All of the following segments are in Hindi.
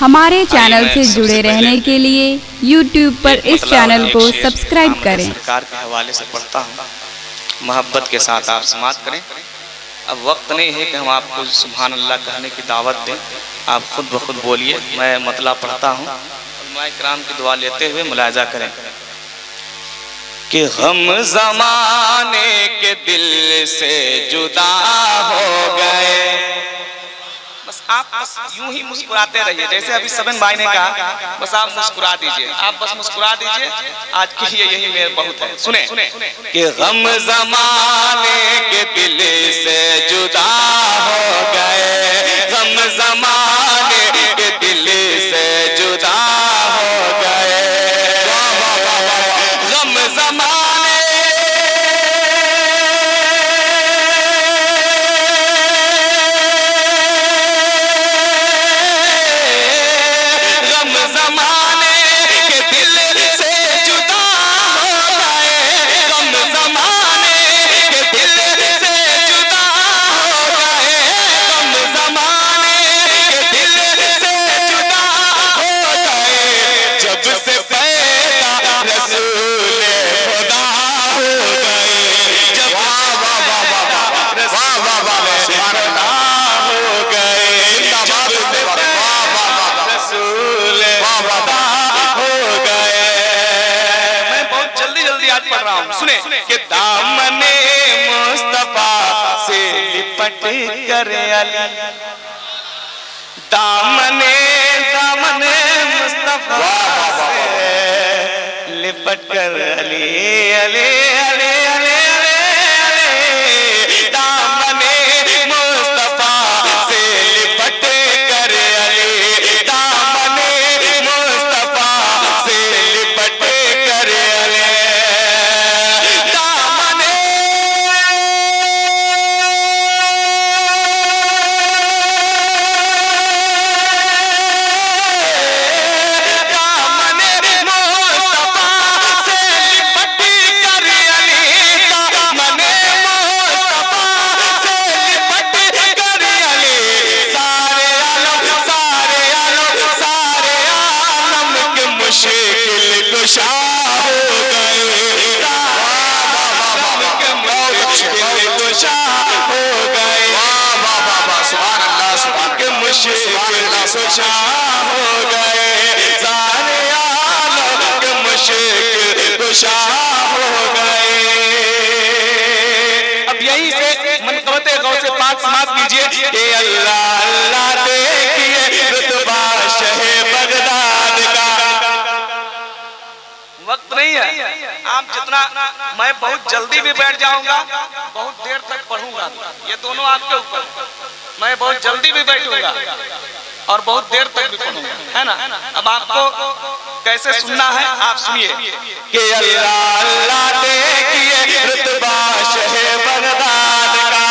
हमारे चैनल से जुड़े रहने के लिए YouTube पर इस चैनल को सब्सक्राइब करें। सरकार के हवाले से पढ़ता हूँ, मोहब्बत के साथ आप समात करें। अब वक्त नहीं है कि हम आपको सुभान अल्लाह कहने की दावत दें, आप खुद ब खुद बोलिए। मैं मतला पढ़ता हूँ, उलमा इकराम की दुआ लेते हुए मुलाजा करें कि हम ज़माने के दिल से जुदा हो गए। बस आप यूं ही मुस्कुराते रहिए, जैसे अभी सबन भाई ने कहा, बस आप मुस्कुरा दीजिए, आप बस मुस्कुरा दीजिए। आज के लिए यही मेरे बहुत है। सुने कि हम ज़माने के दिल से जुदा हो गए, हम ज़माने के दिल से जुदा हो गए, हम ज़माने सुने कि दामने मुस्तफा से लिपट कर अली, दामने मुस्तफा से लिपट कर अली, अली अली अली अली, दामने मुस्तफा से लिपट कर अली, दामने मुस्तफा से लिपट कर अली। अब यही से मनकबते गौ से पाक समाप्त कीजिए कि अल्लाह अल्लाह देखिए रुतबा शहे बगदाद का। वक्त नहीं है, आप जितना, मैं बहुत जल्दी भी बैठ जाऊंगा, बहुत देर तक पढ़ूंगा, ये दोनों आपके ऊपर। मैं बहुत जल्दी भी बैठूंगा और बहुत देर तक भी पढ़ूंगा, है ना। अब आपको कैसे सुनना है आप सुनिए कि अल्लाह अल्लाह देखिए रुतबा शहे बगदाद का,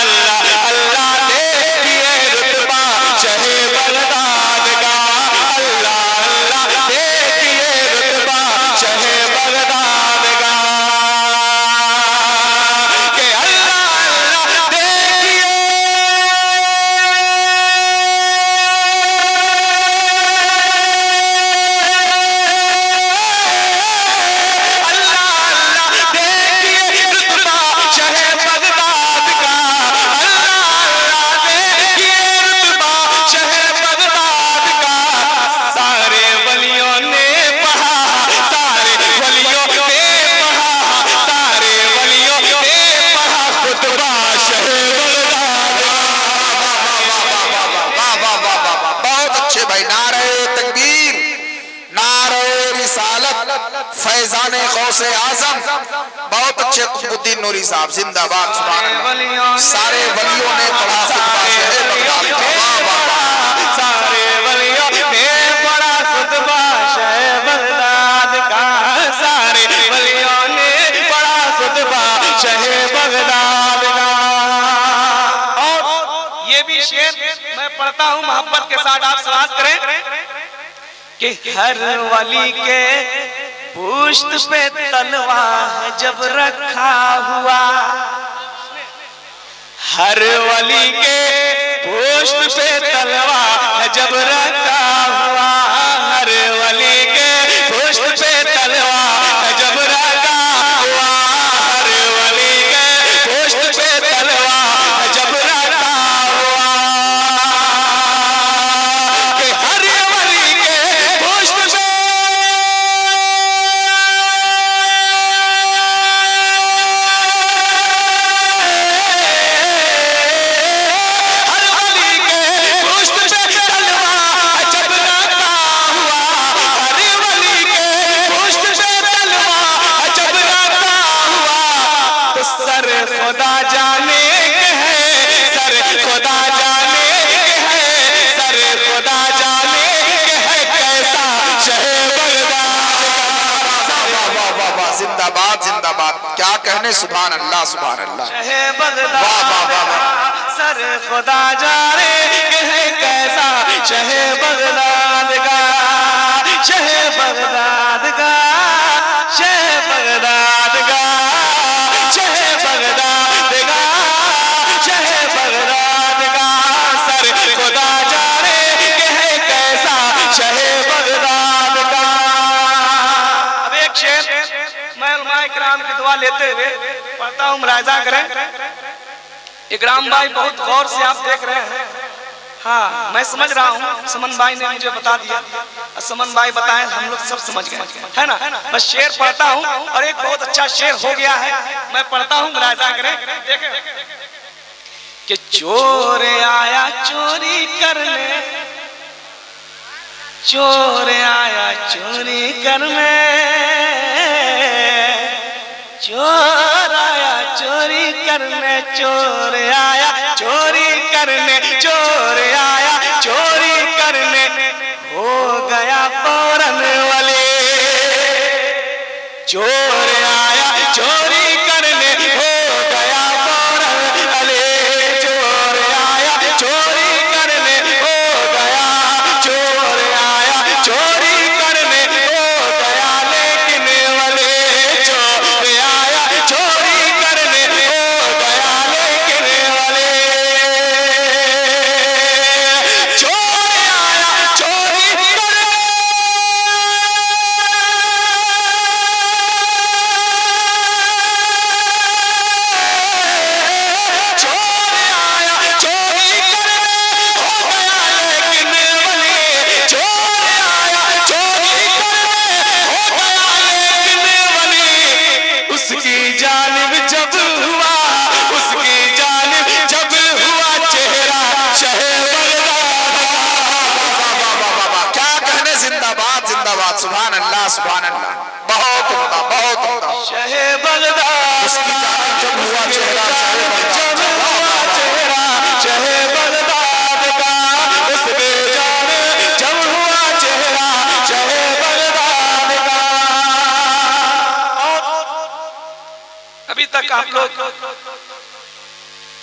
अल्लाह अल्लाह देखिए रुतबा शहे बगदाद का, अल्लाह अल्लाह देखिए रुतबा शहे बगदाद का, कि अल्लाह अल्लाह देखिए फैजाने गौसे आजम, बहुत अच्छे कुतुबुद्दीन नूरी साहब जिंदाबाद, सुभान अल्लाह। सारे वलियों ने पढ़ा खुतबा शहे बगदाद का, सारे वलियों ने पढ़ा खुतबा शहे बगदाद का, सारे वलियों ने पढ़ा खुतबा शहे बगदाद का। और ये भी शेर मैं पढ़ता हूँ, मोहब्बत के साथ आप समाअत करें कि हर वली के पुष्ट पे तलवार जब रखा हुआ, हर वली के पुष्ट पे तलवार जब रखा क्या कहने, सुभान अल्लाह सुभान अल्लाह। शहे बगदाद सर खुदा जाने है कैसा, शहे बगदाद का, शहे बगदाद का, शहे बगदाद का, शहे बगदाद का, शहे बगदाद का, सर खुदा जाने है कैसा, शहे बगदाद का। अब एक शेर मैं उलमाए किराम की दुआ लेते हुए पढ़ता हूँ, मुलाहिजा करें। इकराम भाई बहुत गौर से आप देख रहे हैं। हाँ, मैं समझ रहा हूँ, समन भाई ने मुझे बता दिया, समन भाई बताएं, हम लोग सब समझ गए, है ना। मैं शेर पढ़ता हूँ और एक बहुत अच्छा शेर हो गया है, मैं पढ़ता हूँ, मुलाहिजा करें। देखें कि चोर आया चोरी करने, चोर आया चोरी करने, चोर आया चोरी करने, चोर आया चोरी करने, चोर आया चोरी करने, हो गया फौरन वाले। चोर आया चोरी करने, हो गया फौरन वाले। चोर आया चोरी करने, हो गया, चोर आया चोरी करने, हो गया लेकिन वाले। चोर आया चोरी करने, हो गया लेकिन वाले। चोर आया चोरी करने, चोर आया चोरी करने, हो गया लेकिन वाले। चोर आया चोरी करने, हो गया लेकिन वाले। उसकी जानिब जब हुआ, उसकी जानिब जब हुआ चेहरा, शहे बगदाद। क्या कहने, जिंदाबाद जिंदाबाद, सुभान अल्लाह सुभान अल्लाह। बहुत उम्दा बहुत उम्दा। शहे बगदाद उसकी जानिब जब हुआ चेहरा, जब हुआ चेहरा, शहे बगदाद का। उसके जानिब जब हुआ चेहरा, शहे बगदाद का। और अभी तक आप लोग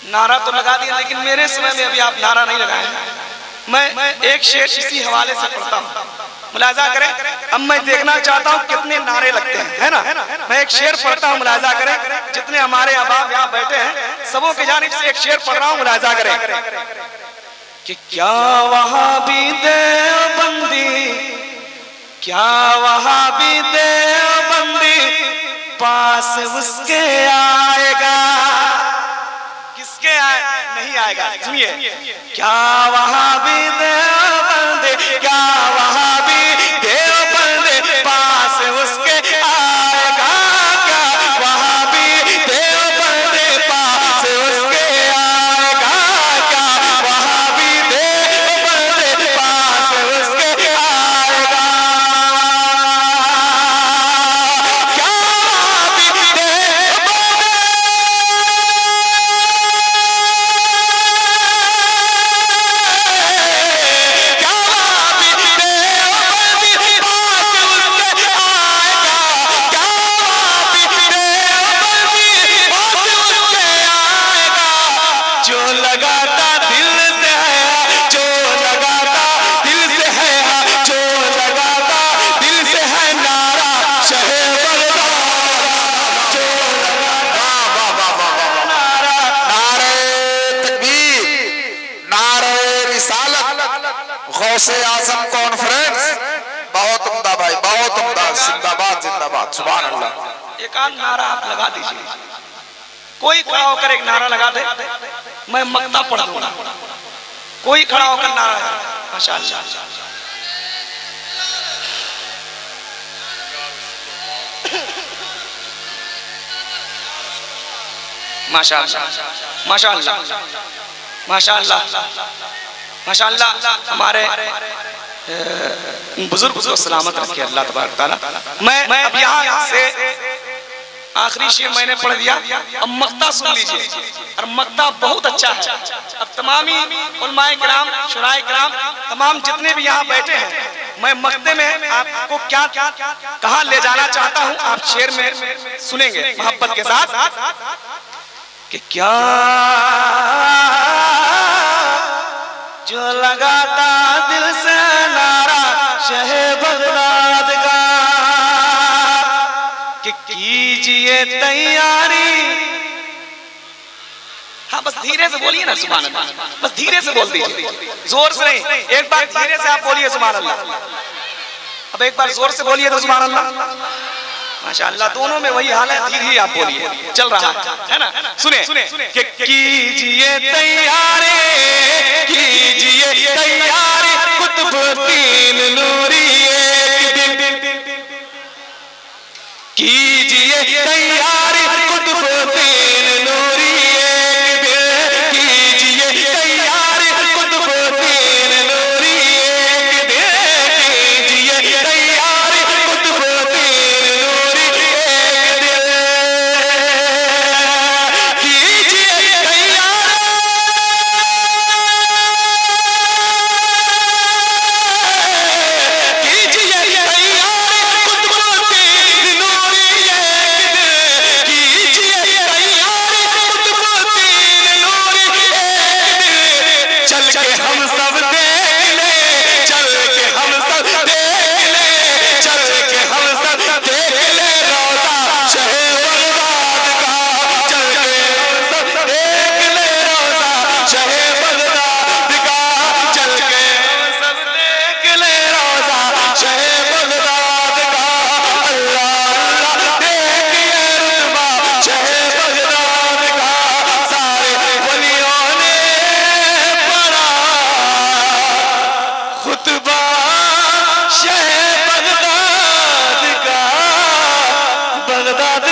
नारा तो लगा दिया, लेकिन मेरे समय में अभी आप नारा नहीं लगाए। मैं एक शेर इसी हवाले से पढ़ता हूँ, मुलाहिजा करें। अब मैं देखना चाहता हूँ कितने नारे लगते हैं, है ना। मैं एक शेर पढ़ता हूँ, मुलाहिजा करें। जितने हमारे अहबाब यहाँ बैठे हैं, सबों की जानिब से एक शेर पढ़ रहा हूँ, मुलाहिजा करें। कि क्या वहाँ भी देवबंदी, क्या वहाँ भी देवबंदी पास उसके आएगा। किसके नहीं आएगा, सुनिए। क्या वहाँ भी देवबंदी, क्या वहाँ भी देवबंदी पास उसके आएगा। क्या वहाँ भी देवबंदी पास उसके आएगा। क्या वहाँ भी देवबंदी पास उसके आएगा। क्या वहाँ भी गौसे आजम कॉन्फ्रेंस, बहुत उम्दा भाई, बहुत उम्दा, जिंदाबाद जिंदाबाद, सुभान अल्लाह। एक आध नारा आप लगा दीजिए, कोई खड़ा होकर एक नारा लगा दे, मैं मक्ता पढ़ दूंगा। कोई खड़ा होकर नारा, माशाअल्लाह माशाअल्लाह माशाअल्लाह माशाअल्लाह माशाअल्लाह। हमारे बुजुर्ग को सलामत रखे अल्लाह तबारक तआला। मैं अब यहाँ से आखिरी शेर मैंने पढ़ दिया, अब मक्ता सुन लीजिए, और मक्ता बहुत अच्छा है। अब तमामी उलमाए किराम, शुराए किराम, तमाम जितने भी यहाँ बैठे हैं, मैं मक्ते में आपको क्या कहां ले जाना चाहता हूं, आप शेर में सुनेंगे मोहब्बत के साथ कि क्या जो लगाता दिल से नारा शहे बगदाद का कि कीजिए तैयारी। हाँ बस धीरे से बोलिए ना सुभान अल्लाह, बस धीरे से बोल दीजिए, जोर से नहीं। एक बार धीरे से आप बोलिए सुभान अल्लाह, अब एक बार जोर से बोलिए तो सुभान अल्लाह। माशाअल्लाह, दोनों में वही हाल है, धीरे ही आप बोलिए, चल रहा है ना। सुने कि कीजिए तैयारी, कीजिए तैयारी, कुतुबुद्दीन नूरी एक दिन, कीजिए तैयारी, कुतुबुद्दीन नूरी एक दिन, कीजिए तैयारी, कुतुबुद्दीन नूरी एक दिन, कीजिए तैयारी, कुतुबुद्दीन नूरी एक दिन, कीजिए तैयारी, कीजिए तैयारी, कुतुबुद्दीन नूरी एक दिन, कीजिए तैयारी, कुतुबुद्दीन नूरी एक दिन, चल के हम सब देख ले, चल के हम सब देख ले, चल के हम सब देख ले रोजा शहे बगदाद का, चल के हम सब देख ले रोजा शहे बगदाद का, चल के हम सब देख ले रोजा शहे बगदाद का। अल्लाह अल्लाह देखिए रुतबा शहे बगदाद का, सारे वलियों ने पढ़ा खुतबा शहे बगदाद का, बगदाद